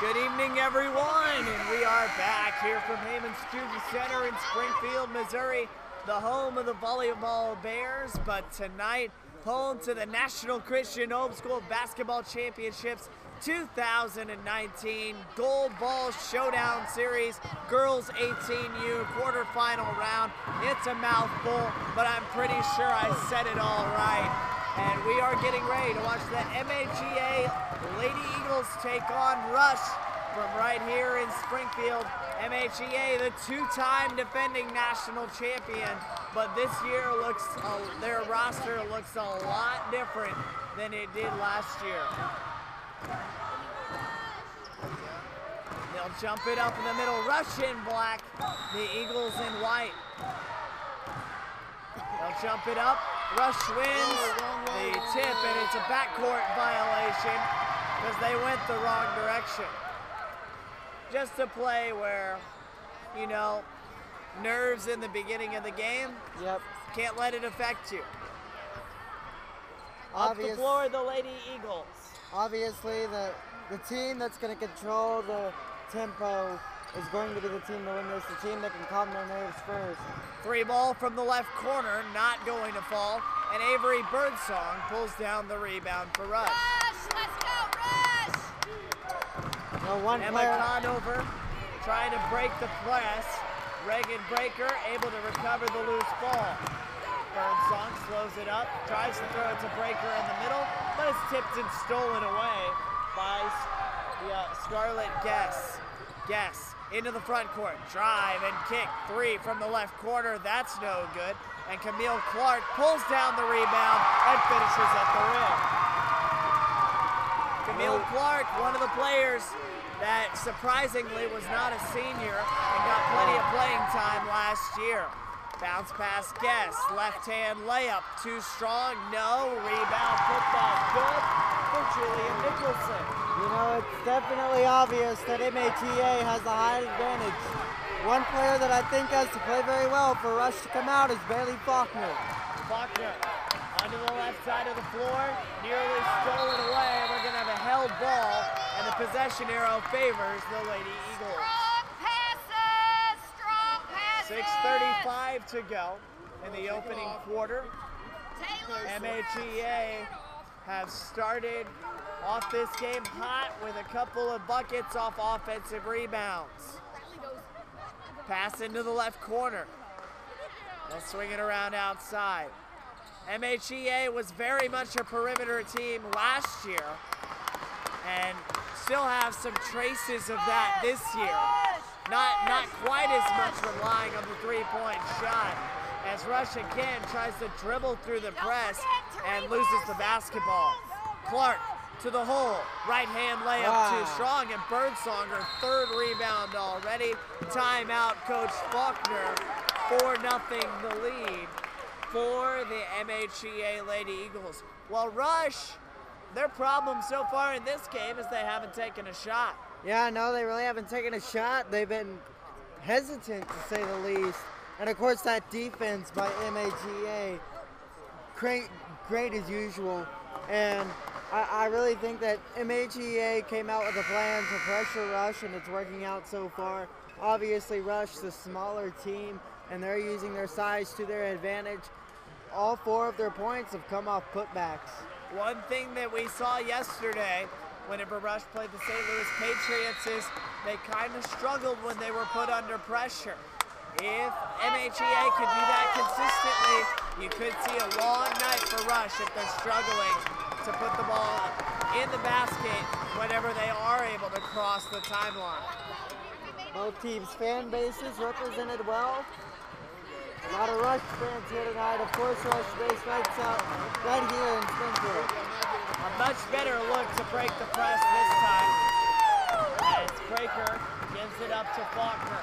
Good evening, everyone, and we are back here from Heyman Student Center in Springfield, Missouri, the home of the Volleyball Bears, but tonight, home to the National Christian Homeschool Basketball Championships 2019 Gold Ball Showdown Series, Girls 18U quarterfinal round. It's a mouthful, but I'm pretty sure I said it all right. And we are getting ready to watch the MHEA Lady Eagles take on Rush from right here in Springfield. MHEA, the two-time defending national champion, but this year their roster looks a lot different than it did last year. They'll jump it up in the middle. Rush in black, the Eagles in white. They'll jump it up. Rush wins the tip, and it's a backcourt violation because they went the wrong direction. Just a play where, you know, nerves in the beginning of the game. Yep. Can't let it affect you. Off the floor, the Lady Eagles. Obviously, the team that's going to control the tempo is going to be the team to win this, the team that can calm their nerves first. Three ball from the left corner, not going to fall, and Avery Birdsong pulls down the rebound for Rush. Rush, let's go, Rush! Emma Conover trying to break the press. Reagan Breaker able to recover the loose ball. Birdsong slows it up, tries to throw it to Breaker in the middle, but it's tipped and stolen away by Scarlett Guess. Guess into the front court, drive and kick, three from the left corner, that's no good. And Camille Clark pulls down the rebound and finishes at the rim. Camille Clark, one of the players that surprisingly was not a senior and got plenty of playing time last year. Bounce pass Guess, left hand layup, too strong, no, rebound, put back good for Julia Nicholson. You know, it's definitely obvious that MHEA has the high advantage. One player that I think has to play very well for Rush to come out is Bailey Faulkner. Faulkner onto the left side of the floor, nearly stolen away. We're going to have a held ball, and the possession arrow favors the Lady Eagles. Strong passes! 6:35 to go in the opening quarter. MHEA have started off this game hot with a couple of buckets off offensive rebounds. Pass into the left corner. They'll swing it around outside. MHEA was very much a perimeter team last year and still have some traces of that this year. Not quite as much relying on the three-point shot as Rush again tries to dribble through the press and loses the basketball. Clark to the hole, right hand layup too strong, and Birdsong her third rebound already. Timeout, Coach Faulkner, 4-0 the lead for the MHEA Lady Eagles. Well, Rush, their problem so far in this game is they haven't taken a shot. Yeah, no, they really haven't taken a shot. They've been hesitant, to say the least. And of course, that defense by MHEA, great as usual. And I really think that MHEA came out with a plan to pressure Rush, and it's working out so far. Obviously, Rush, the smaller team, and they're using their size to their advantage. All four of their points have come off putbacks. One thing that we saw yesterday whenever Rush played the St. Louis Patriots is they kind of struggled when they were put under pressure. If MHEA could do that consistently, you could see a long night for Rush if they're struggling to put the ball in the basket whenever they are able to cross the timeline. Both teams' fan bases represented well. A lot of Rush fans here tonight. Of course, Rush base lights out right here in Springfield. A much better look to break the press this time. As Breaker gives it up to Faulkner.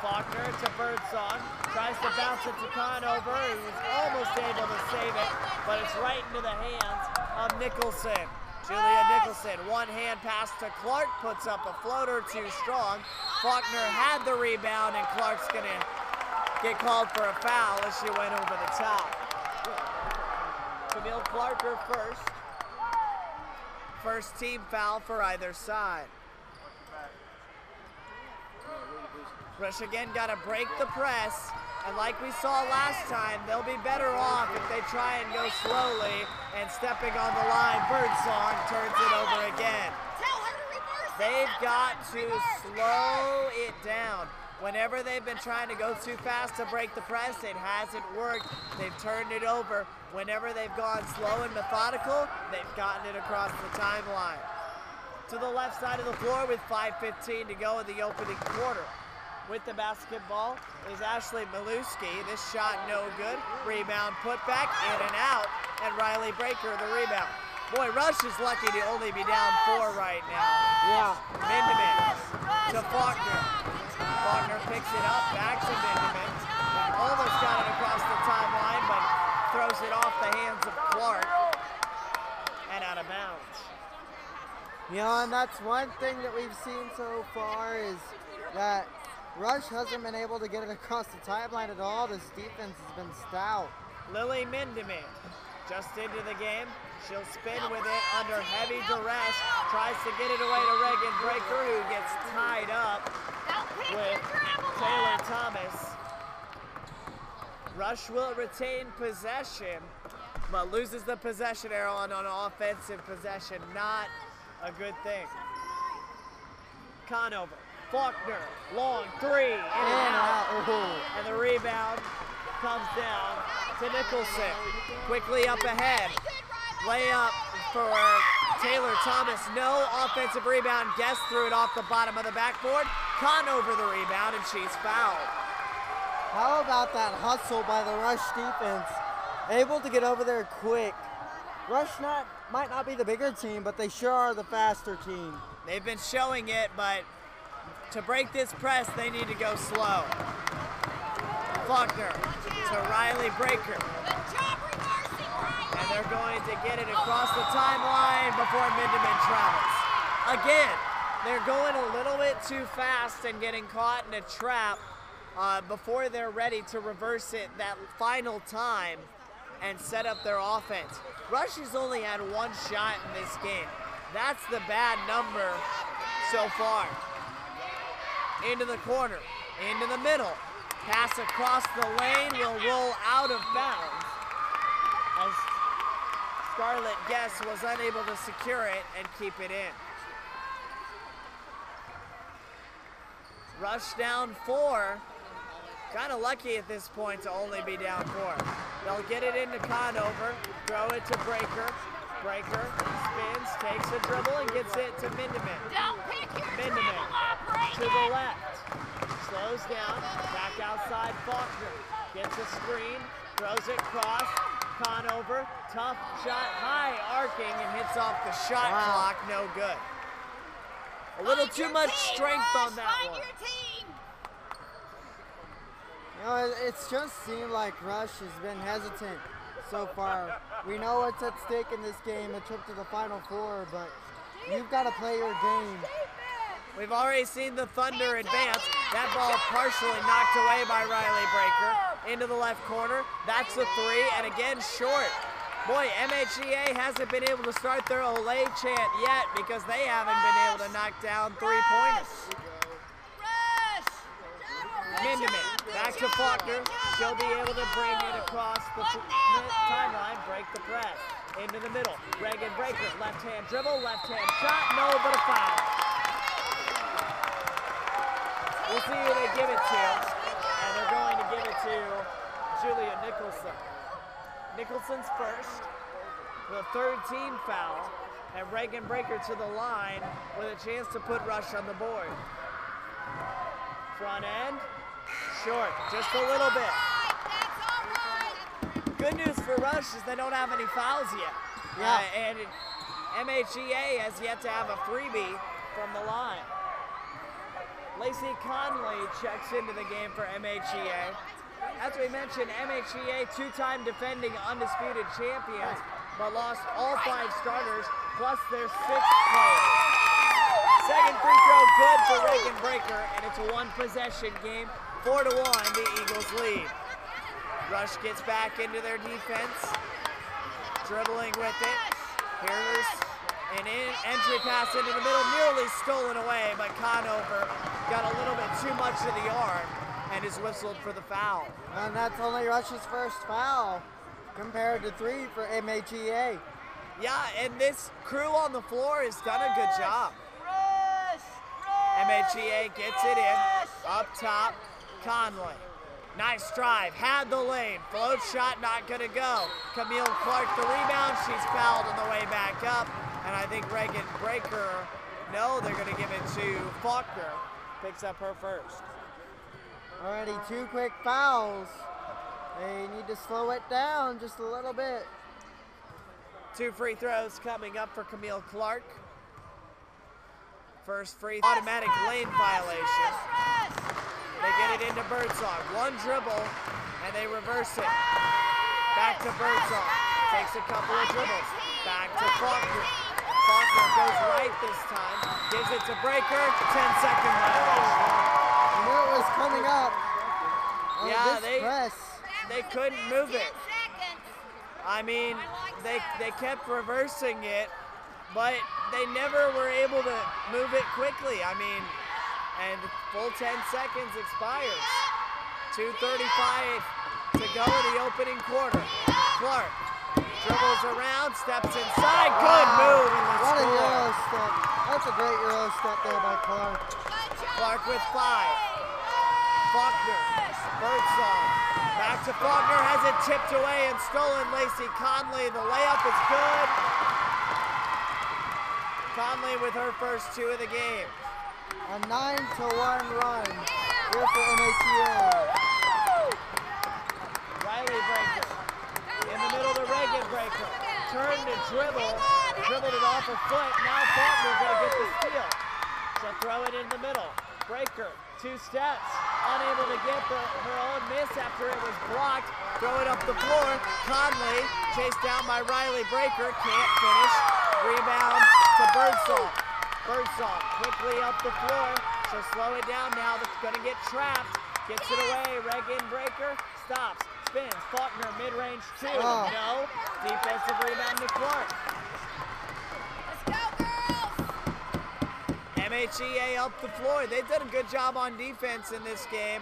Faulkner to Birdsong, tries to bounce it to Conover, who was almost able to save it, but it's right into the hands of Nicholson. Julia Nicholson, one hand pass to Clark, puts up a floater too strong. Faulkner had the rebound, and Clark's gonna get called for a foul as she went over the top. Camille Clark her first team foul for either side. Rush again got to break the press, and like we saw last time, they'll be better off if they try and go slowly, and stepping on the line, Birdsong turns it over again. They've got to slow it down. Whenever they've been trying to go too fast to break the press, it hasn't worked. They've turned it over. Whenever they've gone slow and methodical, they've gotten it across the timeline. To the left side of the floor with 5:15 to go in the opening quarter. With the basketball is Ashley Maluski. This shot no good. Rebound put back, in and out, and Riley Breaker the rebound. Boy, Rush is lucky to only be down 4 right now. Yeah. Mindeman to Faulkner. Faulkner picks it up, back to Mindeman. Almost got it across the timeline, but throws it off the hands of Clark and out of bounds. You know, and that's one thing that we've seen so far is that Rush hasn't been able to get it across the timeline at all. This defense has been stout. Lily Mindeman just into the game. She'll spin with it under heavy duress. Tries to get it away to Reagan Breaker, who gets tied up with Taylor Thomas. Rush will retain possession, but loses the possession arrow on an offensive possession. Not a good thing. Conover, Faulkner, long three, in and out. And the rebound comes down to Nicholson. Quickly up ahead. Layup for Taylor Thomas. No offensive rebound. Guest threw it off the bottom of the backboard. Conover the rebound, and she's fouled. How about that hustle by the Rush defense? Able to get over there quick. Rush might not be the bigger team, but they sure are the faster team. They've been showing it, but to break this press, they need to go slow. Faulkner to Riley Breaker. And they're going to get it across the timeline before Mindeman travels. Again, they're going a little bit too fast and getting caught in a trap before they're ready to reverse it that final time and set up their offense. Rush has only had 1 shot in this game. That's the bad number so far. Into the corner, into the middle. Pass across the lane will roll out of bounds as Scarlett Guess was unable to secure it and keep it in. Rush down 4. Kind of lucky at this point to only be down 4. They'll get it into Conover, throw it to Breaker. Breaker spins, takes a dribble, and gets it to Mindeman. Mindeman to the left. Slows down, back outside Faulkner. Gets a screen, throws it cross. Conover, tough shot, high arcing, and hits off the shot clock, no good. A little too much strength on that one. You know, it's just seemed like Rush has been hesitant so far. We know what's at stake in this game, a trip to the Final Four, but you've got to play your game. We've already seen the Thunder advance. That ball partially knocked away by Riley Breaker. Into the left corner. That's a 3, and again short. Boy, MHEA hasn't been able to start their Olay chant yet because they haven't been able to knock down 3-pointers. Mindeman, back to Faulkner. She'll be able to bring it across the timeline, break the press. Into the middle, Reagan Breaker, left-hand dribble, left-hand shot, no, but a foul. We'll see who they give it to, and they're going to give it to Julia Nicholson. Nicholson's first, the 3rd team foul, and Reagan Breaker to the line with a chance to put Rush on the board. Front end, short, just a little bit. Good news for Rush is they don't have any fouls yet. Yeah. And MHEA has yet to have a freebie from the line. Lacey Conley checks into the game for MHEA. As we mentioned, MHEA 2-time defending undisputed champions, but lost all 5 starters plus their 6th player. Second free throw good for Reagan Breaker, and it's a 1-possession game. 4-1, the Eagles lead. Rush gets back into their defense, dribbling with it. Here's An entry pass into the middle, nearly stolen away, but Conover got a little bit too much of the arm and is whistled for the foul. And that's only Rush's first foul compared to 3 for MHEA. Yeah, and this crew on the floor has done a good job. MHEA gets it in, up top, Conley. Nice drive, had the lane, float shot not gonna go. Camille Clark the rebound, she's fouled on the way back up. And I think Reagan Breaker, no, they're gonna give it to Faulkner, picks up her first. Already 2 quick fouls. They need to slow it down just a little bit. 2 free throws coming up for Camille Clark. First free automatic lane violation. They get it into Birdsong. 1 dribble, and they reverse it. Back to Birdsong. Takes a couple of dribbles. Back to Faulkner. Faulkner goes right this time. Gives it to Breaker. 10-second violation. You knew it was coming up. Yeah, this press. they couldn't move it. I mean, they kept reversing it, but they never were able to move it quickly. I mean, and full 10 seconds expires. 2:35 to go in the opening quarter. Clark dribbles around, steps inside. Good move in the What a score. Euro step. That's a great Euro step there by Clark. Clark with 5. Faulkner, Birdsong. Back to Faulkner, has it tipped away and stolen. Lacey Conley, the layup is good. Conley with her first 2 of the game. A 9-1 run here for MHEA. Riley Breaker. In the middle to Reagan Breaker. Turned to dribble. Dribbled it off her foot. Now Faulkner's going to get the steal. She'll throw it in the middle. Breaker, 2 steps. Unable to get her own miss after it was blocked. Throw it up the floor. Conley, chased down by Riley Breaker. Can't finish. Rebound to Birdsong. Birdsong quickly up the floor. She'll slow it down now. That's going to get trapped. Gets it away. Reagan Breaker stops. Spins. Faulkner mid-range 2. Oh. No. Defensive rebound to Clark. Let's go, girls! MHEA up the floor. They've done a good job on defense in this game.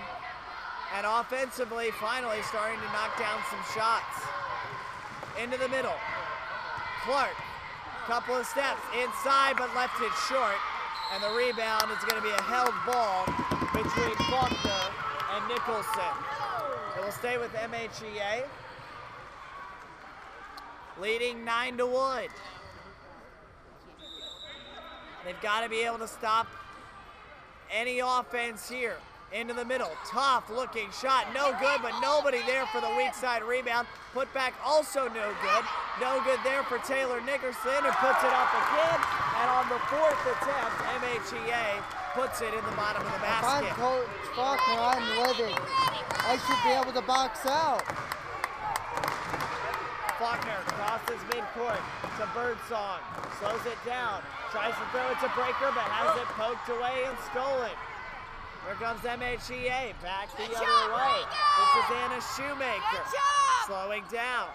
And offensively, finally starting to knock down some shots. Into the middle. Clark. Couple of steps inside, but left it short. And the rebound is going to be a held ball between Faulkner and Nicholson. It will stay with MHEA. Leading 9-1. They've got to be able to stop any offense here. Into the middle, tough looking shot, no good, but nobody there for the weak side rebound. Put back also no good. No good there for Taylor Nickerson, who puts it up again. And on the 4th attempt, MHEA puts it in the bottom of the basket. If I'm Coach Faulkner, I'm livid. I should be able to box out. Faulkner crosses midcourt to Birdsong, slows it down, tries to throw it to Breaker, but has it poked away and stolen. Here comes MHEA, back the other way. This is Anna Shoemaker, slowing down.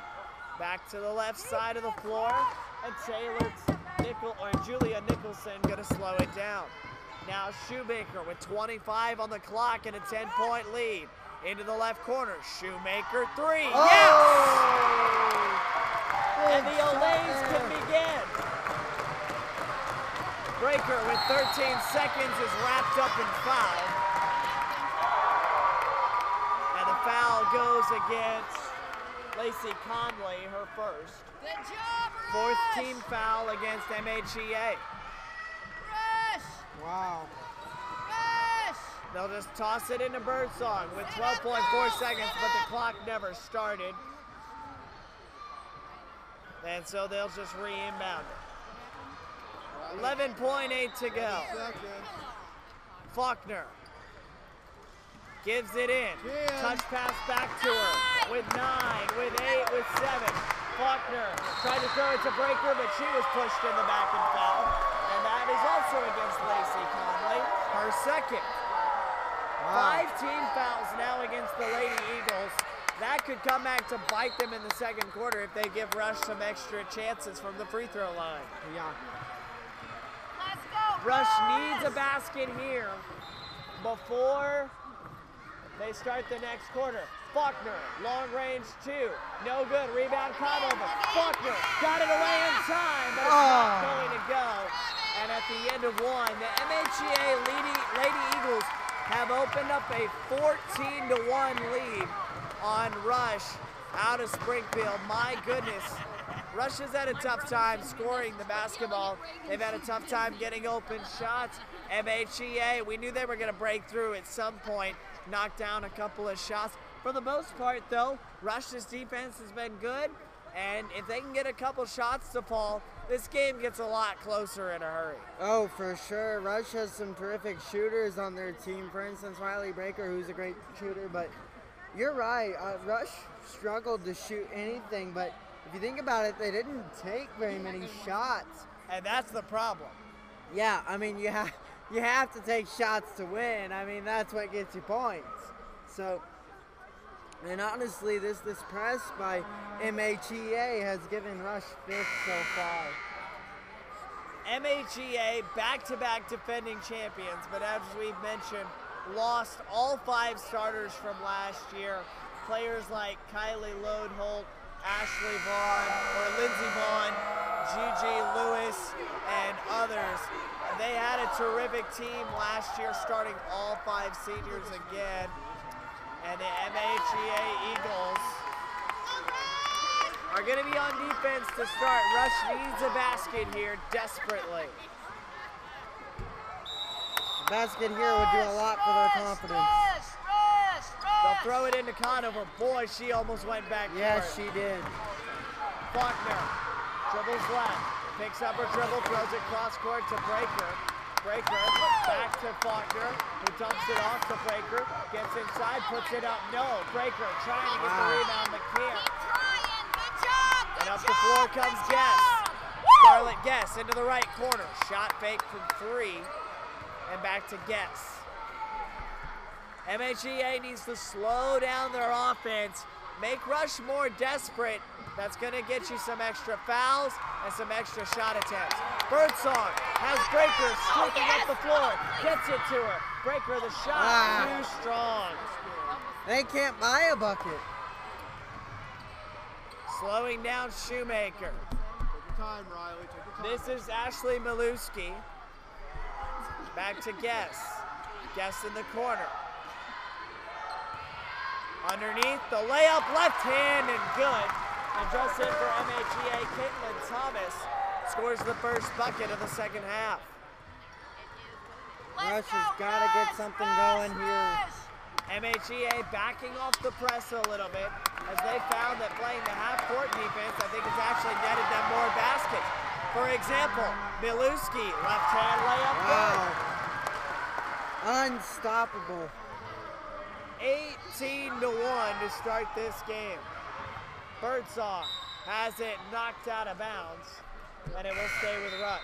Back to the left side of the floor, and Julia Nicholson gonna slow it down. Now Shoemaker with 25 on the clock and a 10-point lead. Into the left corner, Shoemaker 3, Oh! yes! And the Olays can begin. Breaker with 13 seconds is wrapped up in foul. And the foul goes against Lacey Conley, her first. Good job, Rush! 4th team foul against MHEA. Rush! Wow. Rush! They'll just toss it into Birdsong with 12.4 seconds, but the clock never started. And so they'll just re-inbound it. 11.8 to go. Faulkner gives it in. Touch pass back to her with 9, with 8, with 7. Faulkner tried to throw it to Breaker, but she was pushed in the back and fouled. And that is also against Lacey Conley, her second. Wow. 5 team fouls now against the Lady Eagles. That could come back to bite them in the second quarter if they give Rush some extra chances from the free throw line. Yeah. Rush needs a basket here before they start the next quarter. Faulkner, long range two, no good, rebound Conover. Faulkner got it away in time, but it's not going to go. And at the end of one, the MHEA Lady Eagles have opened up a 14-1 lead on Rush out of Springfield. My goodness, Rush has had a tough time scoring the basketball. They've had a tough time getting open shots. MHEA, we knew they were going to break through at some point, knock down a couple of shots. For the most part, though, Rush's defense has been good, and if they can get a couple shots to fall, this game gets a lot closer in a hurry. Oh, for sure. Rush has some terrific shooters on their team. For instance, Riley Breaker, who's a great shooter, but you're right. Rush struggled to shoot anything, but if you think about it, they didn't take very many shots. And that's the problem. Yeah, I mean, you have to take shots to win. I mean, that's what gets you points. So, and honestly, this press by MHEA has given Rush fifth so far. MHEA back-to-back defending champions, but as we've mentioned, lost all 5 starters from last year. Players like Kylie Lodeholt, Ashley Vaughn, or Lindsey Vaughn, Gigi Lewis, and others. They had a terrific team last year, starting all 5 seniors again. And the MHEA Eagles are going to be on defense to start. Rush needs a basket here desperately. A basket here would do a lot for their confidence. They'll throw it into Conover. Boy, she almost went back. Yes, she did. Faulkner dribbles left, picks up her dribble, throws it cross court to Breaker. Breaker back to Faulkner, who dumps it off to Breaker, gets inside, puts it up. No, Breaker trying to get the rebound, but can't. And up the floor comes Guess. Scarlett Guess into the right corner. Shot fake from 3, and back to Guess. MHEA needs to slow down their offense, make Rush more desperate. That's going to get you some extra fouls and some extra shot attempts. Birdsong has Breaker streaking up the floor, gets it to her. Breaker, the shot, too strong. They can't buy a bucket. Slowing down Shoemaker. Take your time, Riley. Take your time. This is Ashley Maluski. Back to Guess. Guess in the corner. Underneath, the layup, left hand, and good. And just in for MHEA, Caitlin Thomas scores the first bucket of the second half. Rush has got to get something going here. MHEA backing off the press a little bit as they found that playing the half-court defense, I think it's actually netted them more baskets. For example, Miluski, left-hand layup. Wow. Unstoppable. 18-1 to start this game. Birdsong has it knocked out of bounds, and it will stay with Rush.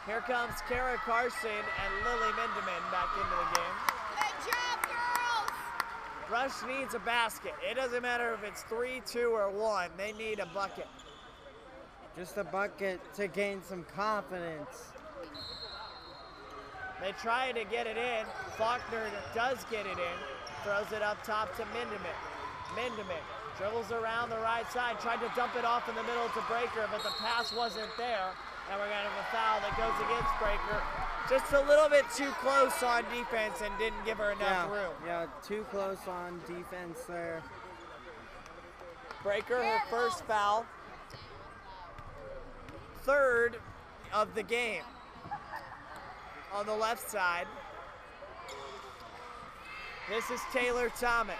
Here comes Kara Carson and Lily Mindeman back into the game. Good job, girls! Rush needs a basket. It doesn't matter if it's 3, 2, or 1. They need a bucket. Just a bucket to gain some confidence. They try to get it in. Faulkner does get it in. Throws it up top to Mindeman. Mindeman dribbles around the right side. Tried to dump it off in the middle to Breaker, but the pass wasn't there. And we're going to have a foul that goes against Breaker. Just a little bit too close on defense and didn't give her enough room. Yeah, too close on defense there. Breaker, her first foul. 3rd of the game. On the left side. This is Taylor Thomas.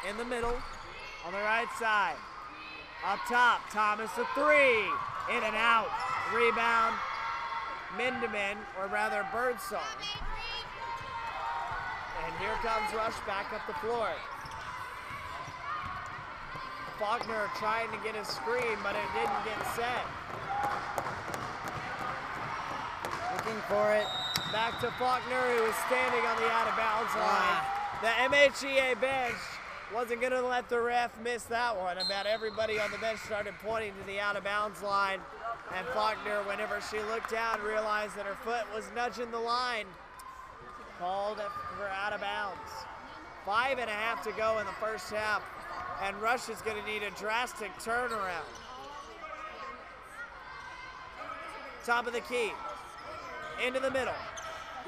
In the middle, on the right side. Up top, Thomas a 3. In and out. Rebound, Mindeman, or rather Birdsong. And here comes Rush back up the floor. Faulkner trying to get a screen, but it didn't get set. Looking for it. Back to Faulkner, who is standing on the out-of-bounds line. The MHEA bench Wasn't going to let the ref miss that one. About everybody on the bench started pointing to the out-of-bounds line. And Faulkner, whenever she looked down, realized that her foot was nudging the line. Called for out of bounds. 5.5 to go in the first half. And Rush is going to need a drastic turnaround. Top of the key. Into the middle.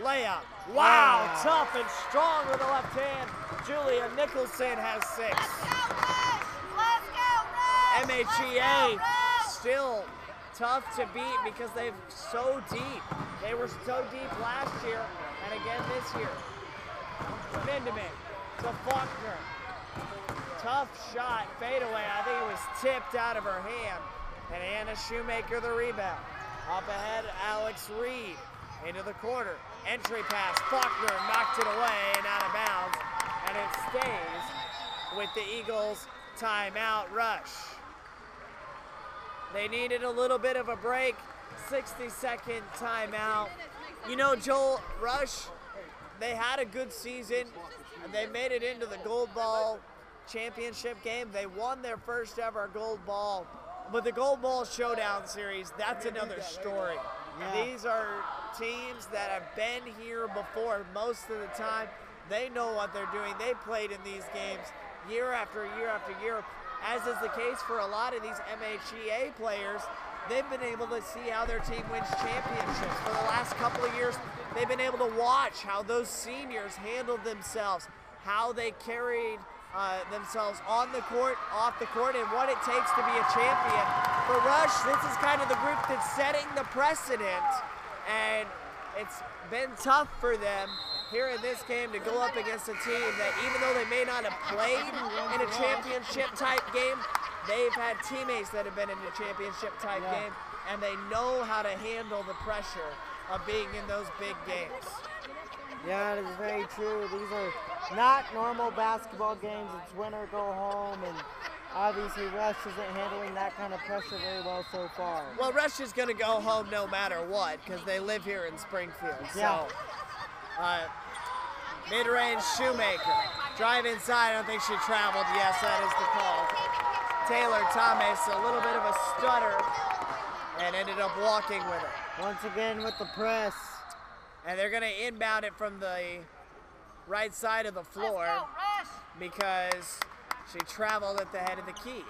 Layup. Wow, tough and strong with the left hand. Julia Nicholson has 6. MHEA still tough to beat because they're so deep. They were so deep last year and again this year. Mindeman to Faulkner. Tough shot, fadeaway. I think it was tipped out of her hand. And Anna Shoemaker the rebound. Up ahead, Alex Reed into the corner. Entry pass, Faulkner knocked it away and out of bounds. And it stays with the Eagles timeout rush. They needed a little bit of a break. 60-second timeout. You know, Joel, Rush, they had a good season. They made it into the Gold Ball championship game. They won their first ever Gold Ball. But the Gold Ball Showdown series, that's another story. Yeah. These are teams that have been here before most of the time. They know what they're doing. They played in these games year after year after year. As is the case for a lot of these MHEA players, they've been able to see how their team wins championships. For the last couple of years, they've been able to watch how those seniors handled themselves, how they carried themselves on the court, off the court, and what it takes to be a champion. For Rush, this is kind of the group that's setting the precedent, and it's been tough for them here in this game to go up against a team that, even though they may not have played in a championship type game, they've had teammates that have been in a championship type game, and they know how to handle the pressure of being in those big games. Yeah, it is very true. These are not normal basketball games. It's win or go home, and obviously Rush isn't handling that kind of pressure very well so far. Well, Rush is going to go home no matter what because they live here in Springfield. Yeah. So, mid-range Shoemaker. Drive inside. I don't think she traveled. Yes, that is the call. Taylor Thomas, a little bit of a stutter, and ended up walking with it. Once again with the press. And they're going to inbound it from the right side of the floor because she traveled at the head of the key.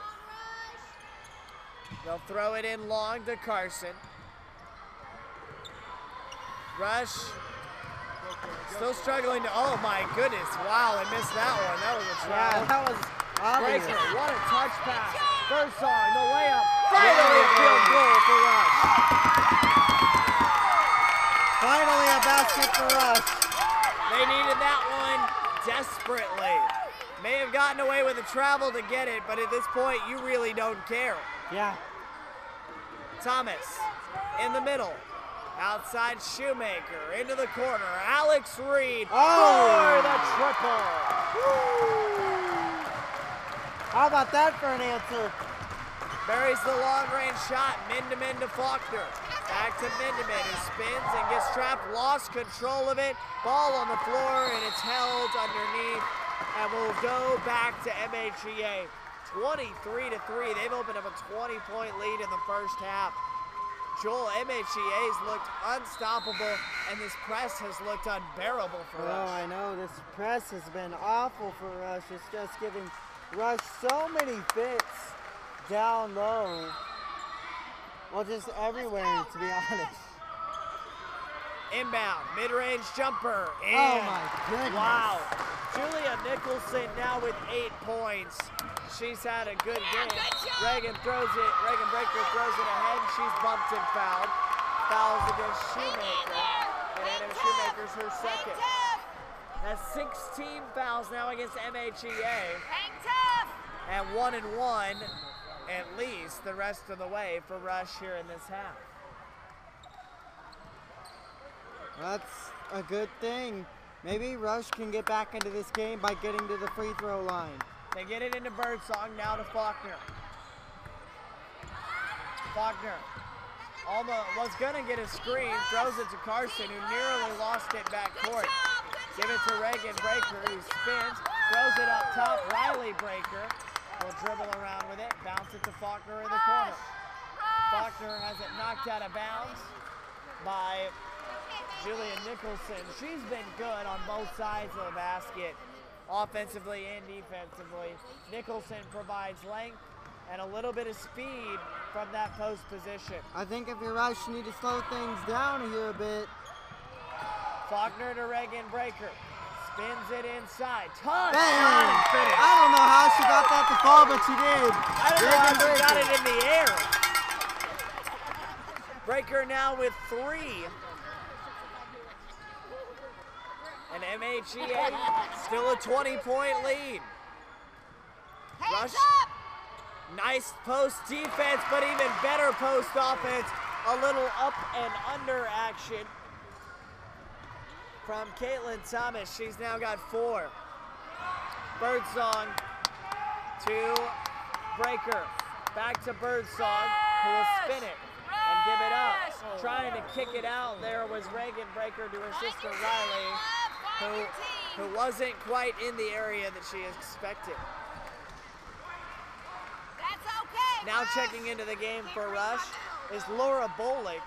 They'll throw it in long to Carson. Rush still struggling to, oh my goodness, wow, they missed that one. That was a travel. Yeah, that was obvious. Breaker, what a touch pass. First song, the layup. Finally a field goal for Rush. Finally a basket for Rush. They needed that one desperately. May have gotten away with the travel to get it, but at this point, you really don't care. Yeah. Thomas in the middle. Outside Shoemaker, into the corner. Alex Reed for the triple. Woo. How about that for an answer? Buries the long-range shot. Mindeman to Faulkner. Back to Mindeman, who spins and gets trapped. Lost control of it. Ball on the floor, and it's held underneath. And we'll go back to MHEA. 23-3. They've opened up a 20-point lead in the first half. Joel, MHEA's looked unstoppable, and this press has looked unbearable for Rush. Oh, I know. This press has been awful for Rush. It's just giving Rush so many fits down low. Well, just everywhere, to be honest. Inbound, mid-range jumper. Oh, my goodness. Wow. Julia Nicholson now with 8 points. She's had a good game. Reagan Breaker throws it ahead. She's bumped and fouled. Fouls against Shoemaker. And Anna Shoemaker's her second. That's 16 fouls now against MHEA. And 1 and 1 at least the rest of the way for Rush here in this half. That's a good thing. Maybe Rush can get back into this game by getting to the free throw line. They get it into Birdsong, now to Faulkner. Faulkner almost was gonna get a screen, throws it to Carson, who nearly lost it back court. Give it to Reagan Breaker, who spins, Throws it up top. Riley Breaker will dribble around with it. Bounce it to Faulkner in the corner. Faulkner has it knocked out of bounds by Julia Nicholson. She's been good on both sides of the basket, offensively and defensively. Nicholson provides length and a little bit of speed from that post position. I think if you're Rush, you need to slow things down here a bit. Faulkner to Reagan Breaker. Spins it inside. Tough Bam! shot and finish. I don't know how she got that to fall, but she did. I don't know how she got it in the air. Breaker now with 3. And MHEA still a 20-point lead. Rush, nice post defense, but even better post offense. A little up and under action from Caitlin Thomas. She's now got 4. Birdsong to Breaker. Back to Birdsong, who will spin it and give it up. Trying to kick it out there was Reagan Breaker to her sister Riley, who wasn't quite in the area that she expected. That's okay. Now checking into the game for Rush is Laura Bolick,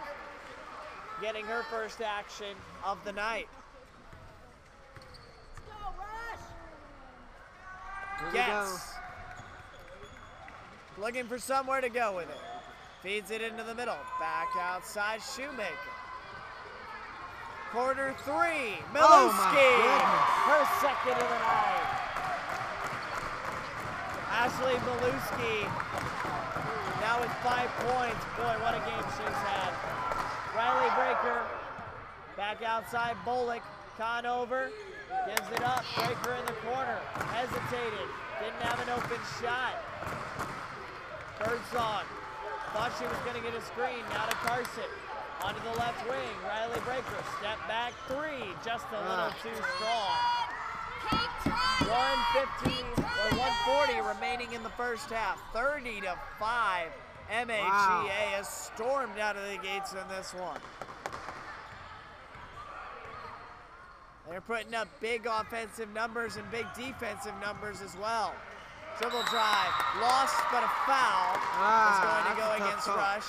getting her first action of the night. Let's go, Rush. Gets. Looking for somewhere to go with it. Feeds it into the middle. Back outside, Shoemaker. Quarter 3, Miluski. Her second of the night. Ashley Miluski now with 5 points. Boy, what a game she's had. Riley Breaker back outside, Bolick. Conover gives it up. Breaker in the corner. Hesitated. Didn't have an open shot. Birdsong. Thought she was going to get a screen. Now to Carson. Onto the left wing. Riley Breaker. Step back 3. Just a little too strong. 150 or 140 remaining in the first half. 30-5. MHEA has stormed out of the gates in this one. They're putting up big offensive numbers and big defensive numbers as well. Dribble drive, lost, but a foul is going to go against Rush.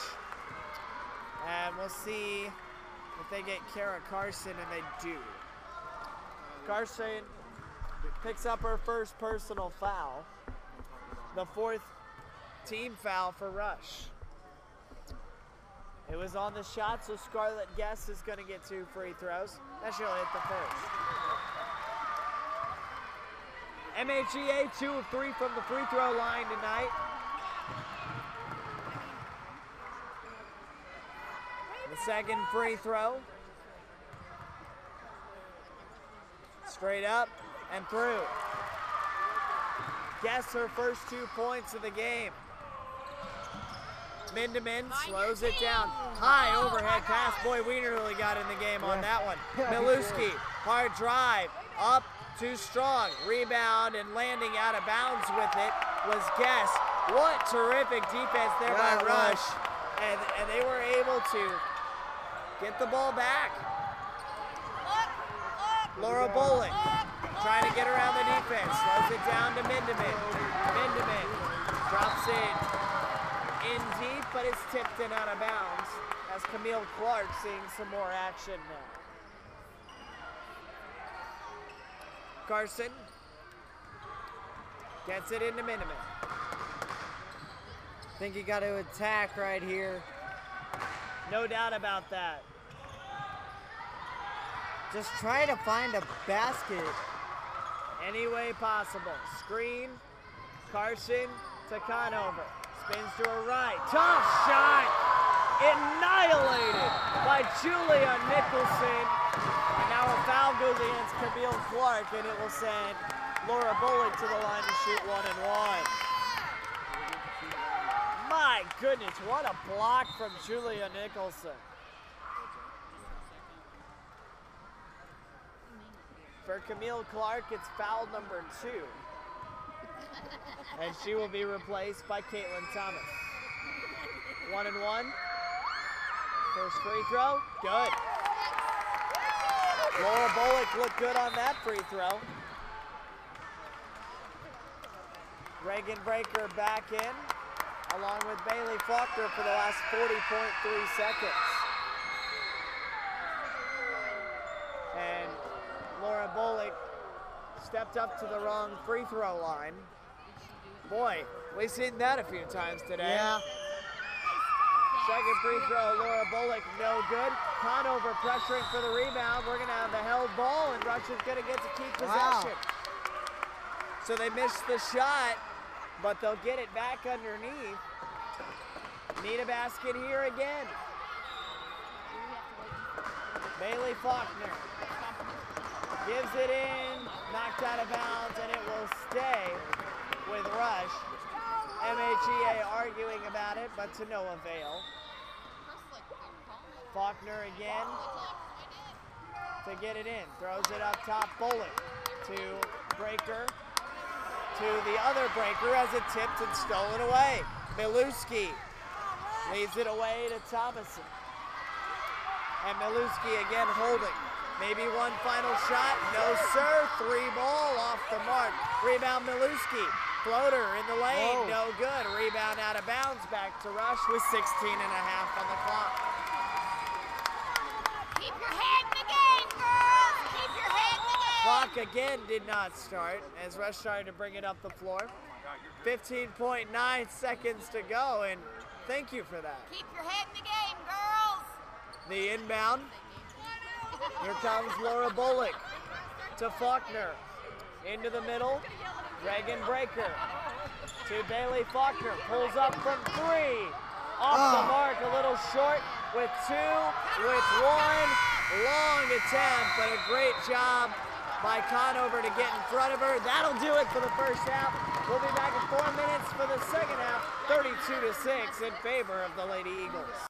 And we'll see if they get Kara Carson, and they do. Carson picks up her first personal foul, the 4th team foul for Rush. It was on the shot, so Scarlett Guess is going to get 2 free throws. That she'll hit the first. MHEA 2 of 3 from the free throw line tonight. The second free throw. Straight up and through. Guess her first 2 points of the game. Min-to-min, slows it down. High overhead pass. Boy, we nearly got in the game on that one. Miluski, hard drive, up, too strong. Rebound and landing out of bounds with it was Guess. What terrific defense there by Rush. And they were able to get the ball back. Laura Bolick trying to get around the defense. Slows it down to Min-to-min. Min-to-min drops it in deep, but it's tipped in out of bounds as Camille Clark seeing some more action now. Carson gets it into Min-to-min. Think you got to attack right here. No doubt about that. Just try to find a basket. Any way possible. Screen, Carson to Conover. Spins to her right. Tough shot. Annihilated by Julia Nicholson. And now a foul goes against Camille Clark, and it will send Laura Bolick to the line to shoot 1 and 1. My goodness, what a block from Julia Nicholson. For Camille Clark, it's foul number 2. And she will be replaced by Caitlin Thomas. 1 and 1. First free throw, good. Laura Bolick looked good on that free throw. Reagan Breaker back in, along with Bailey Faulkner for the last 40.3 seconds. And Laura Bullock stepped up to the wrong free throw line. Boy, we've seen that a few times today. Yeah. Second free throw, Laura Bullock, no good. Conover pressuring for the rebound. We're gonna have the held ball, and Russia's gonna get to keep possession. So they missed the shot, but they'll get it back underneath. Need a basket here again. Bailey Faulkner gives it in, knocked out of bounds, and it will stay with Rush. MHEA arguing about it, but to no avail. Faulkner again to get it in. Throws it up top, Bullock to Breaker, to the other Breaker as it tipped and stolen away. Miluski leads it away to Thomason. And Miluski again holding. Maybe one final shot. No, sir. 3 ball off the mark. Rebound Miluski. Floater in the lane. Whoa. No good. Rebound out of bounds. Back to Rush with 16.5 on the clock. Keep your head in the game, girls. Keep your head in the game. Clock again did not start as Rush started to bring it up the floor. 15.9 seconds to go, and thank you for that. Keep your head in the game, girls. The inbound. Here comes Laura Bullock to Faulkner. Into the middle. Reagan Breaker to Bailey Faulkner. Pulls up from 3. Off the mark, a little short with 2, with 1. Long attempt, but a great job by Conover to get in front of her. That'll do it for the first half. We'll be back in 4 minutes for the second half. 32-6 in favor of the Lady Eagles.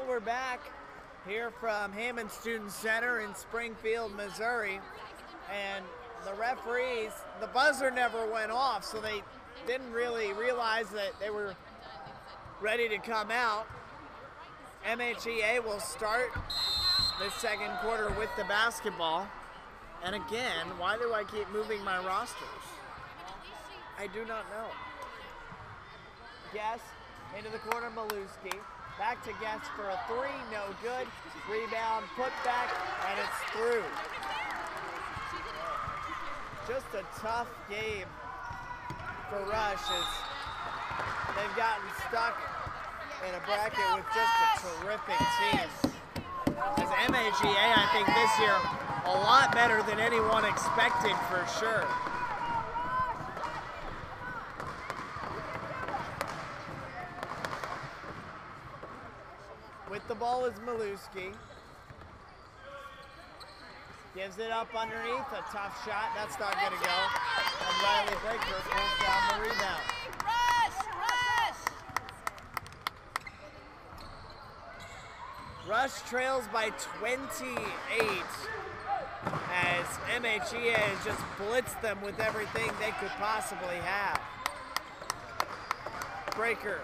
Well, we're back here from Hammond Student Center in Springfield, Missouri, and the referees, the buzzer never went off, so they didn't really realize that they were ready to come out. MHEA will start the second quarter with the basketball. And again, why do I keep moving my rosters? I do not know. Guess into the corner, Maluski. Back to Guess for a three, no good. Rebound, put back, and it's through. Just a tough game for Rush as they've gotten stuck in a bracket with just a terrific team. As MHEA, I think this year, a lot better than anyone expected for sure. With the ball is Maluski. Gives it up underneath, a tough shot, that's not gonna go. And Riley Breaker pulls down the rebound. Rush trails by 28 as MHEA has just blitzed them with everything they could possibly have. Breaker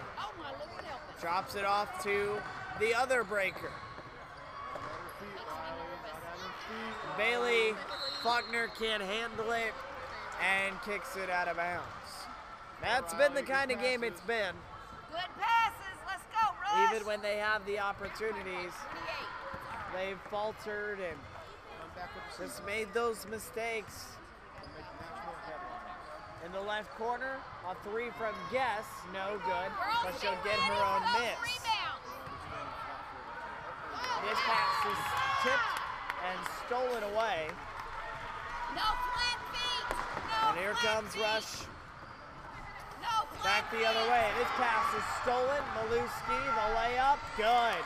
drops it off to the other Breaker. Bailey Faulkner can't handle it and kicks it out of bounds. That's been the kind of game it's been. Good passes. Let's go, Rush. Even when they have the opportunities, they've faltered and just made those mistakes. In the left corner, a three from Guess, no good, but she'll get her own miss. This pass is tipped and stolen away. No flat feet. No. And here comes Rush. No flat Back the other way. This pass is stolen. Maluski, the layup, good.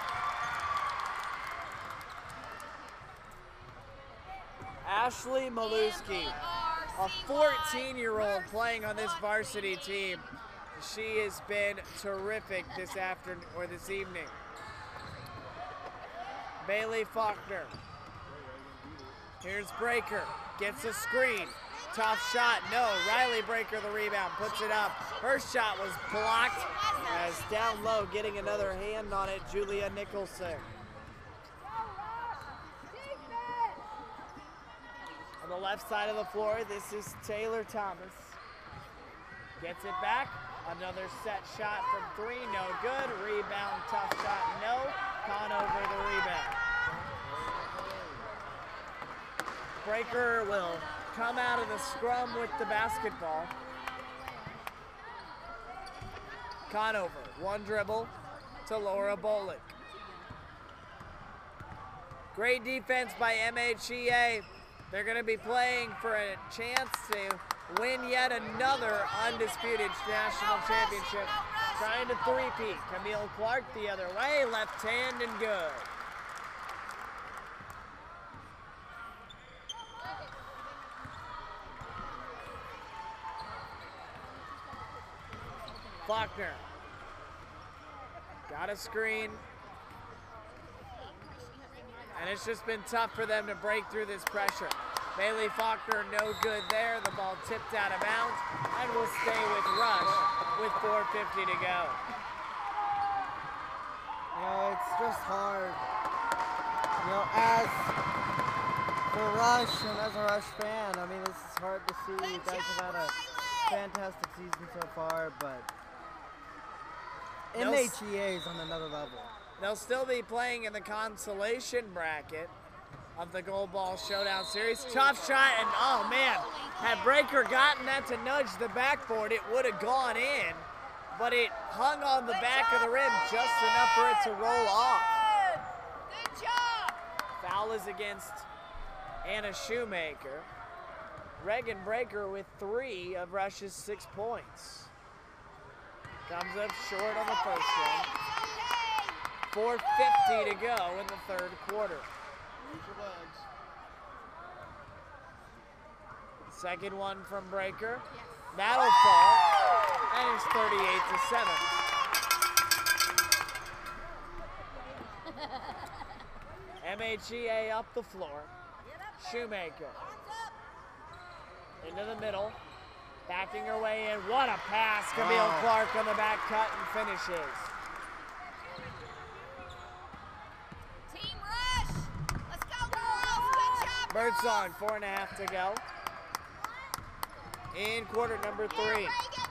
Ashley Maluski, a 14-year-old playing on this varsity team. She has been terrific this afternoon or this evening. Bailey Faulkner. Here's Breaker, gets a screen. Tough shot, no. Riley Breaker the rebound, puts it up. Her shot was blocked as down low, getting another hand on it, Julia Nicholson. On the left side of the floor, this is Taylor Thomas. Gets it back, another set shot from three, no good. Rebound, tough shot, no. Conover the rebound. Breaker will come out of the scrum with the basketball. Conover, one dribble to Laura Bolick. Great defense by MHEA. They're going to be playing for a chance to win yet another undisputed national championship. Trying to three-peat. Camille Clark the other way, left hand and good. Faulkner. Got a screen. And it's just been tough for them to break through this pressure. Bailey Faulkner, no good there. The ball tipped out of bounds and will stay with Rush with 4:50 to go. Yeah, it's just hard. You know, as for Rush and as a Rush fan, I mean, this is hard to see. You guys have had a fantastic season so far, but MHEA is on another level. They'll still be playing in the consolation bracket of the Gold Ball Showdown Series. Tough shot, and oh man, had Breaker gotten that to nudge the backboard, it would have gone in, but it hung on the back of the rim just enough for it to roll off. Good job. Foul is against Anna Shoemaker. Reagan Breaker with 3 of Rush's 6 points. Comes up short on the first one. 4:50 to go in the third quarter. Second one from Breaker. That'll fall. And it's 38-7. MHEA up the floor. Shoemaker. Into the middle. Backing her way in. What a pass. Camille Clark on the back cut and finishes. Team rush. Let's go, girls. Good job. Birdsong, 4.5 to go. In quarter number 3. Reagan, yes.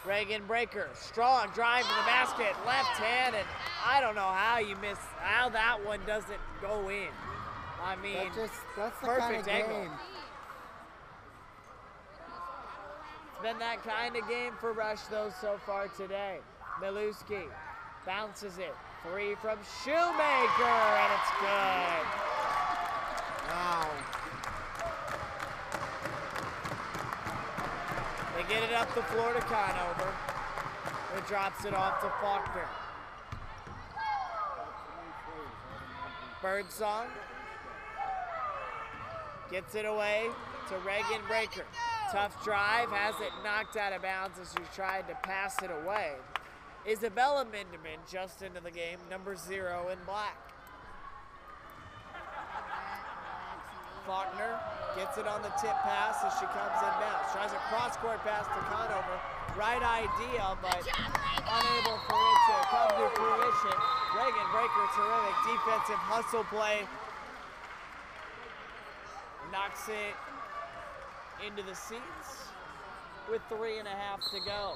Reagan Breaker, strong drive to the basket, left hand, and I don't know how that one doesn't go in. I mean, that's the perfect kind of angle. game. It's been that kind of game for Rush, though, so far today. Miluski bounces it. 3 from Shoemaker, and it's good. Wow. They get it up the floor to Conover. It drops it off to Faulkner. Birdsong gets it away to Reagan Breaker. Tough drive, has it knocked out of bounds as she tried to pass it away. Isabella Mindeman just into the game, number 0 in black. Faulkner gets it on the tip pass as she comes inbounds. Tries a cross-court pass to Conover. Right idea, but unable for it to come to fruition. Reagan Breaker, terrific defensive hustle play. Knocks it into the seats with 3.5 to go.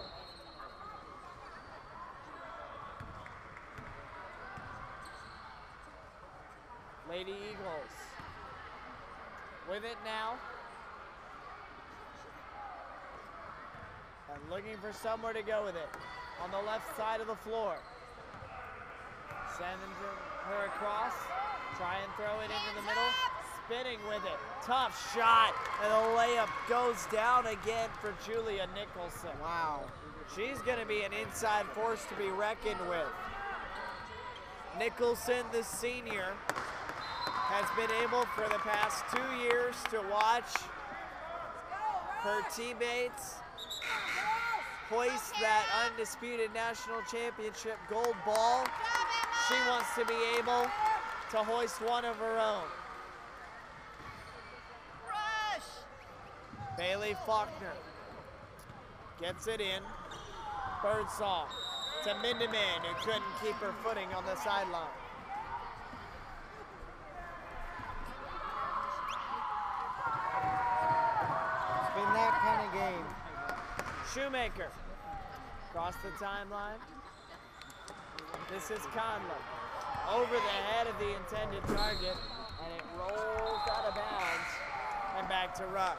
Lady Eagles with it now. And looking for somewhere to go with it. On the left side of the floor. Sending her across. Try and throw it into the middle. Spinning with it. Tough shot. And the layup goes down again for Julia Nicholson. Wow. She's going to be an inside force to be reckoned with. Nicholson, the senior, has been able for the past 2 years to watch her teammates hoist that undisputed national championship gold ball. She wants to be able to hoist one of her own. Rush. Bailey Faulkner gets it in. Birdsong to Mindeman, who couldn't keep her footing on the sideline. It's been that kind of game. Shoemaker across the timeline. This is Conlon over the head of the intended target, and it rolls out of bounds and back to Rush.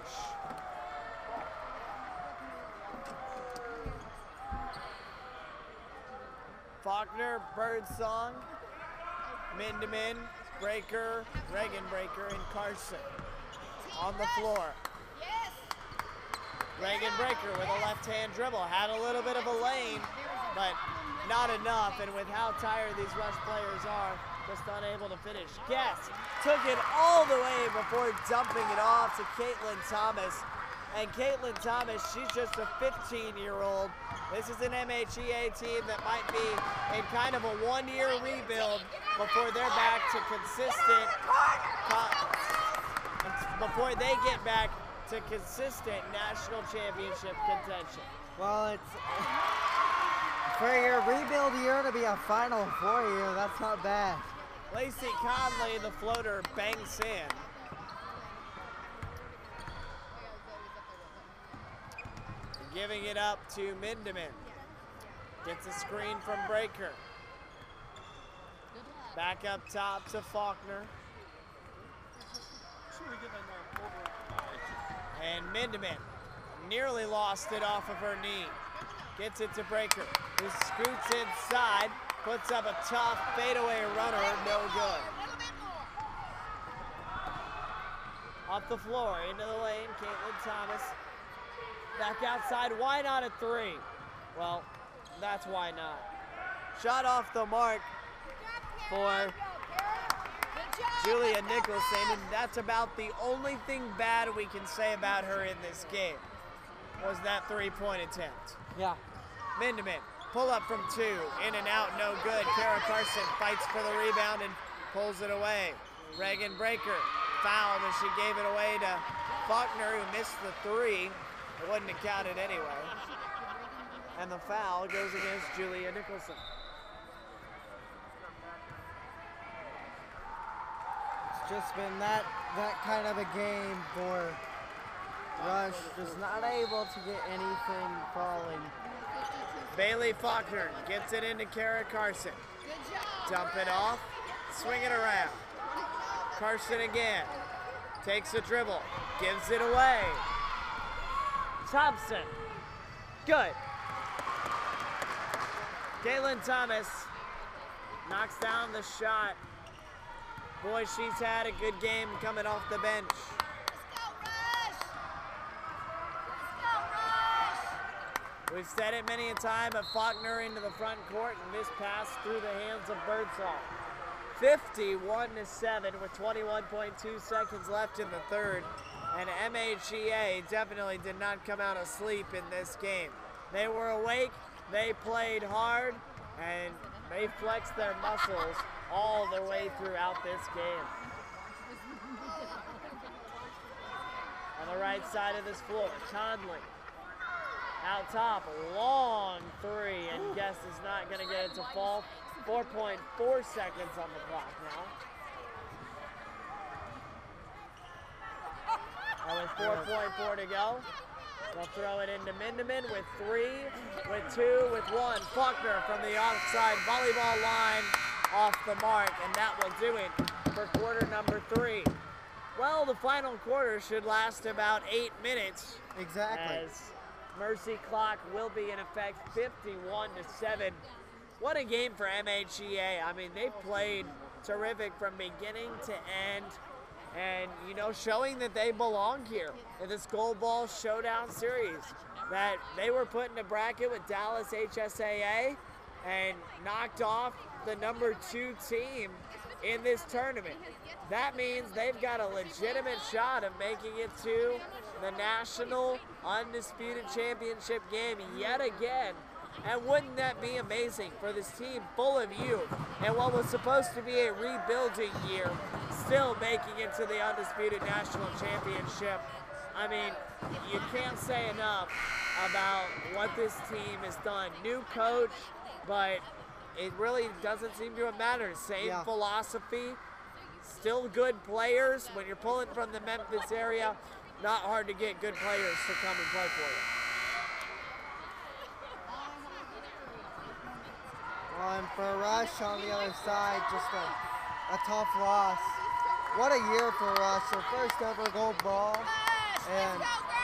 Faulkner, Birdsong, Mindeman, Breaker, Reagan Breaker, and Carson on the floor. Yes. Reagan Breaker with a left-hand dribble. Had a little bit of a lane, but not enough. And with how tired these Rush players are, just unable to finish. Guest took it all the way before dumping it off to Caitlin Thomas. And Caitlin Thomas, she's just a 15-year-old. This is an MHEA team that might be in kind of a one-year rebuild before they're back to consistent, before they get back to consistent national championship contention. Well, it's for your rebuild year to be a Final Four year, that's not bad. Lacey Conley, the floater, banks in. Giving it up to Mindeman. Gets a screen from Breaker. Back up top to Faulkner. And Mindeman nearly lost it off of her knee. Gets it to Breaker, who scoots inside, puts up a tough fadeaway runner, no good. Up the floor, into the lane, Caitlin Thomas. Back outside, why not a 3? Well, that's why not. Shot off the mark for Julia Nicholson, and that's about the only thing bad we can say about her in this game, was that 3-point attempt. Yeah. Mindeman, pull up from 2, in and out, no good. Kara Carson fights for the rebound and pulls it away. Reagan Breaker fouled as she gave it away to Faulkner, who missed the three. It wouldn't have counted anyway. And the foul goes against Julia Nicholson. It's just been that kind of a game for Rush, just not able to get anything falling. Bailey Faulkner gets it into Kara Carson. Dump it off, swing it around. Carson again, takes a dribble, gives it away. Thompson, good. Kaylin Thomas knocks down the shot. Boy, she's had a good game coming off the bench. We've said it many a time, but Faulkner into the front court, and this pass through the hands of Birdsall. 51-7 with 21.2 seconds left in the third, and MHEA definitely did not come out asleep in this game. They were awake, they played hard, and they flexed their muscles all the way throughout this game. On the right side of this floor, Conley. Out top, long three, and Guess is not going to get it to fall. 4.4 seconds on the clock now. And with 4.4 to go, they'll throw it into Mindeman with three, with two, with one. Faulkner from the offside volleyball line off the mark, and that will do it for quarter number 3. Well, the final quarter should last about 8 minutes. Exactly. As Mercy clock will be in effect, 51-7. What a game for MHEA. I mean, they played terrific from beginning to end, and, you know, showing that they belong here in this Gold Ball Showdown series, that they were put in a bracket with Dallas HSAA and knocked off the number 2 team in this tournament. That means they've got a legitimate shot of making it to the National Undisputed Championship game yet again. And wouldn't that be amazing for this team full of youth and what was supposed to be a rebuilding year, still making it to the Undisputed National Championship? I mean, you can't say enough about what this team has done. New coach, but it really doesn't seem to have mattered. Same philosophy, still good players. When you're pulling from the Memphis area, not hard to get good players to come and play for you. Well, and for Rush on the other side, just a tough loss. What a year for Rush, their first ever gold ball, and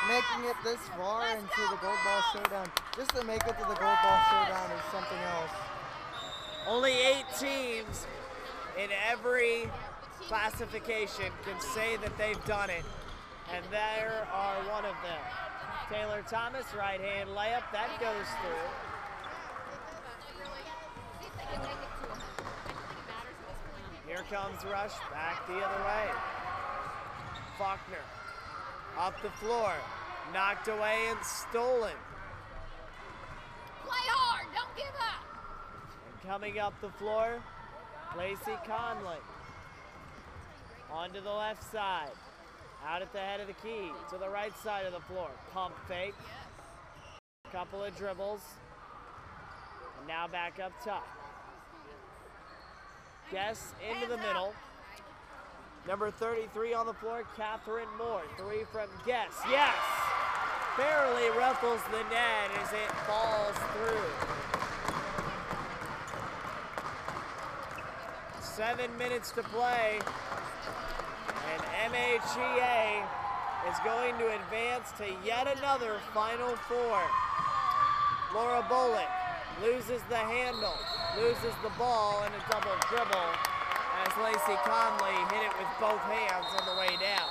making it this far into the Gold Ball Showdown. Just to make it to the Gold Ball Showdown is something else. Only 8 teams in every classification can say that they've done it, and there are one of them. Taylor Thomas, right hand layup, that goes through. Here comes Rush, back the other way. Faulkner, up the floor, knocked away and stolen. Play hard, don't give up. And coming up the floor, Lacey Conley. Onto the left side, out at the head of the key, to the right side of the floor. Pump fake, couple of dribbles, and now back up top. Guess into the middle. Number 33 on the floor, Catherine Moore. 3 from Guess. Yes! Barely ruffles the net as it falls through. 7 minutes to play. And MHEA is going to advance to yet another Final Four. Laura Bullock loses the handle, loses the ball in a double dribble as Lacey Conley hit it with both hands on the way down.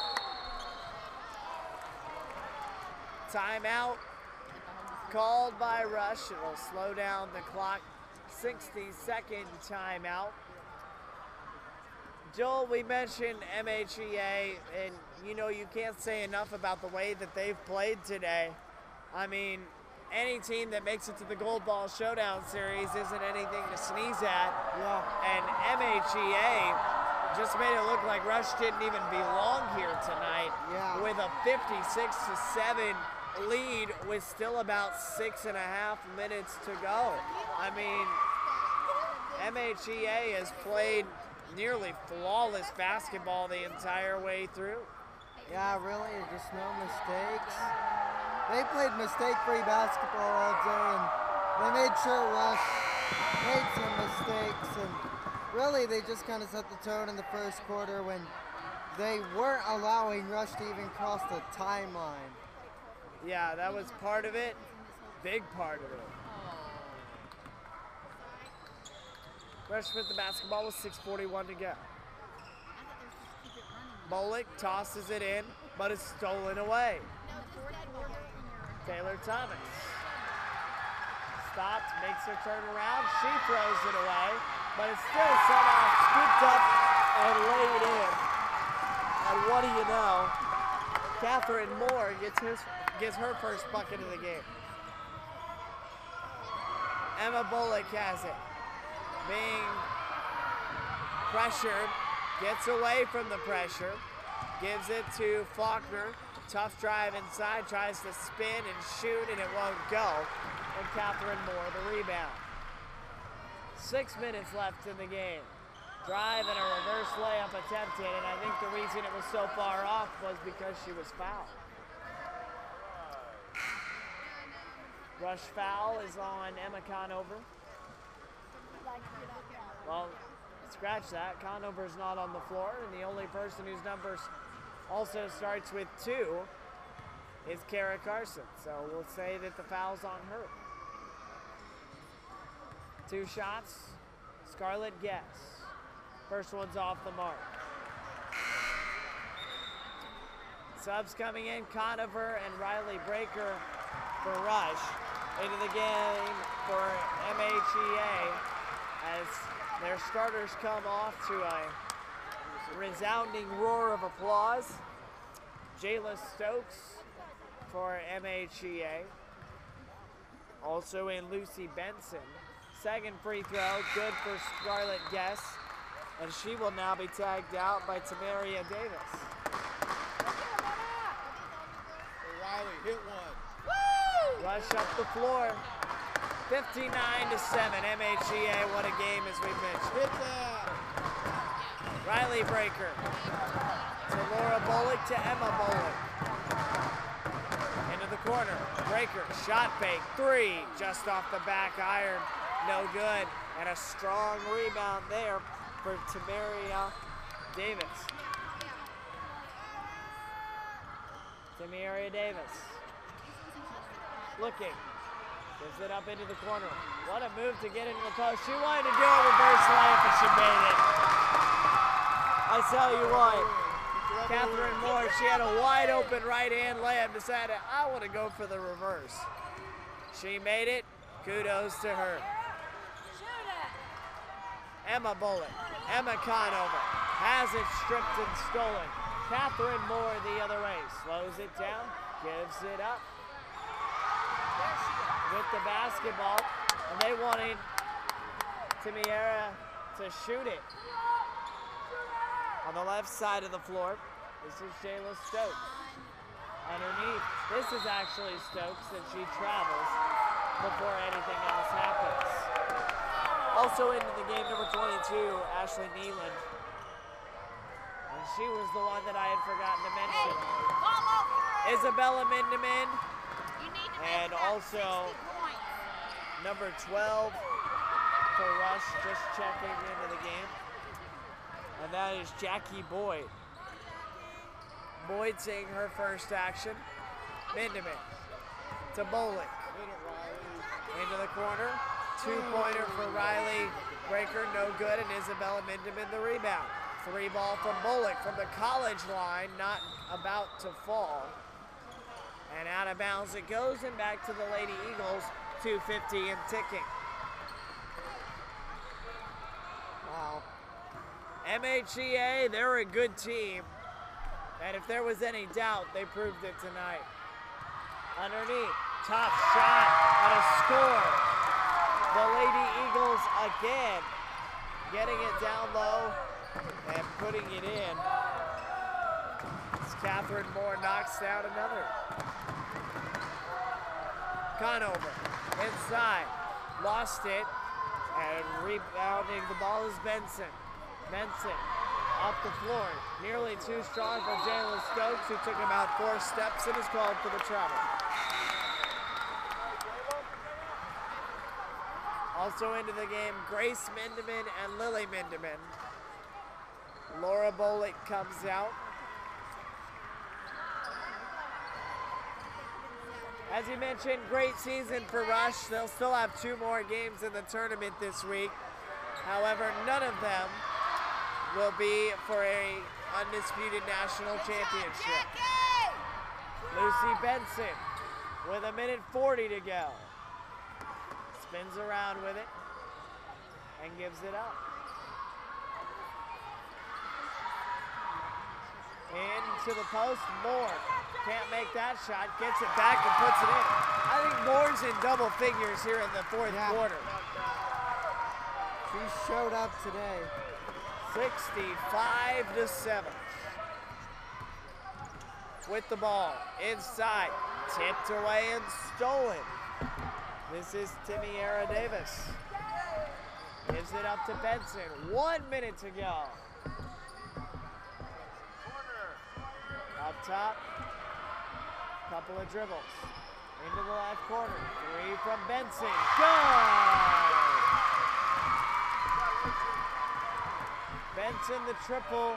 Timeout called by Rush. It'll slow down the clock. 60-second timeout. Joel, we mentioned MHEA, and you know, you can't say enough about the way that they've played today. I mean, any team that makes it to the Gold Ball Showdown series isn't anything to sneeze at. Yeah. And MHEA just made it look like Rush didn't even belong here tonight. Yeah. With a 56-7 lead with still about 6.5 minutes to go. I mean, MHEA has played nearly flawless basketball the entire way through. Yeah, really, just no mistakes. They played mistake-free basketball all day, and they made sure Rush made some mistakes, and really they just kind of set the tone in the first quarter when they weren't allowing Rush to even cross the timeline. Yeah, that was part of it, big part of it. Rush with the basketball with 6:41 to go. Bolick tosses it in, but it's stolen away. Taylor Thomas stopped, makes her turn around. She throws it away, but it's still somehow scooped up and laid in. And what do you know? Catherine Moore gets her first bucket of the game. Emma Bolick has it. Being pressured, gets away from the pressure, gives it to Faulkner. Tough drive inside, tries to spin and shoot, and it won't go. And Catherine Moore the rebound. 6 minutes left in the game. Drive and a reverse layup attempted, and I think the reason it was so far off was because she was fouled. Rush foul is on Emma Conover. Well, scratch that. Conover's not on the floor, and the only person whose numbers also starts with 2 is Kara Carson. So we'll say that the foul's on her. 2 shots, Scarlett Guess. First one's off the mark. Subs coming in, Conover and Riley Breaker for Rush. Into the game for MHEA as their starters come off to a resounding roar of applause. Jayla Stokes for MHEA. Also in Lucy Benson. Second free throw, good for Scarlett Guess. And she will now be tagged out by Tamaria Davis. Riley, hit one. Rush up the floor. 59-7, MHEA, what a game as we mentioned. Hit that. Riley Breaker to Laura Bolick to Emma Bolick. Into the corner, Breaker, shot fake, 3, just off the back iron, no good. And a strong rebound there for Tamaria Davis. Tamaria Davis. Looking, gives it up into the corner. What a move to get into the post. She wanted to do a reverse layup and she made it. I tell you what, Catherine Moore, she had a wide open right hand layup, decided I want to go for the reverse. She made it, kudos to her. Emma Bolick, Emma Conover, has it stripped and stolen. Catherine Moore the other way, slows it down, gives it up. With the basketball, and they wanted Tamiera to shoot it. On the left side of the floor, this is Jayla Stokes. Underneath, this is actually Stokes, and she travels before anything else happens. Also into the game, number 22, Ashley Neeland. And she was the one that I had forgotten to mention. Isabella Mindeman. And also number 12 for Rush, just checking into the game. And that is Jackie Boyd. Boyd seeing her first action. Mindeman to Bolick. Into the corner. 2-pointer for Riley Breaker, no good, and Isabella Mindeman the rebound. 3 ball from Bolick from the college line, not about to fall. And out of bounds it goes, and back to the Lady Eagles, 2:50 and ticking. Wow. MHEA, they're a good team. And if there was any doubt, they proved it tonight. Underneath, top shot and a score. The Lady Eagles again getting it down low And putting it in, as Catherine Moore knocks down another. Conover inside, lost it, and rebounding the ball is Benson. Benson off the floor, nearly too strong for Jalen Stokes, who took about 4 steps and is called for the travel. Also into the game, Grace Mindeman and Lily Mindeman. Laura Bolick comes out. As you mentioned, great season for Rush. They'll still have 2 more games in the tournament this week. However, none of them will be for a undisputed national championship. Lucy Benson with 1:40 to go. Spins around with it and gives it up. Into the post, Moore can't make that shot, gets it back and puts it in. I think Moore's in double figures here in the 4th quarter. She showed up today. 65-7. With the ball inside, tipped away and stolen. This is Timiera Davis. Gives it up to Benson. 1 minute to go. Up top, couple of dribbles. Into the left corner. 3 from Benson. Good! Benson the triple.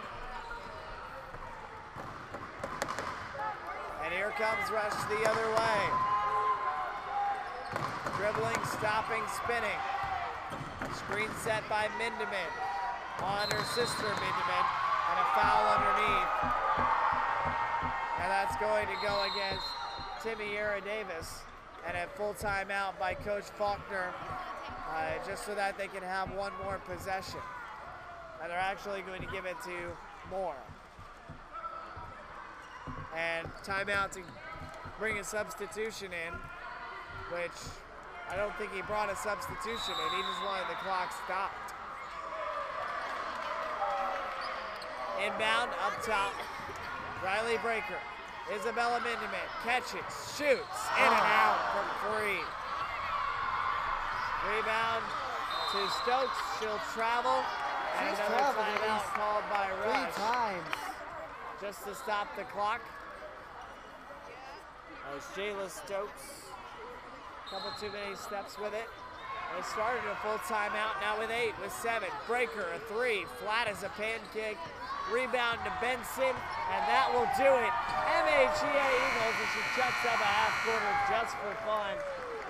And here comes Rush the other way. Dribbling, stopping, spinning. Screen set by Mindeman on her sister Mindeman, and a foul underneath. And that's going to go against Timiera Davis, and a full timeout by Coach Faulkner, just so that they can have 1 more possession. And they're actually going to give it to Moore. And timeout to bring a substitution in, which I don't think he brought a substitution in. He just wanted the clock stopped. Inbound up top. Riley Breaker. Isabella Mindeman catches, shoots, in and out from 3. Rebound to Stokes. She'll travel. And She's another traveled timeout called by Rush. 3 times. Just to stop the clock. As Jayla Stokes, a couple too many steps with it. They started a full timeout, now with 8, with 7. Breaker, a 3, flat as a pancake. Rebound to Benson, and that will do it. MHEA Eagles, and she checks up a half quarter just for fun.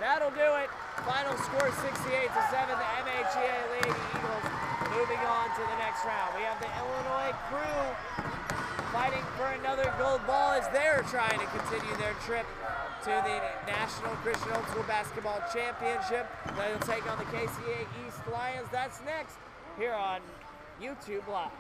That'll do it. Final score 68-7. The MHEA Lady Eagles moving on to the next round. We have the Illinois Crew fighting for another gold ball as they're trying to continue their trip to the National Christian Homeschool Basketball Championship. They'll take on the KCA East Lions. That's next here on YouTube Live.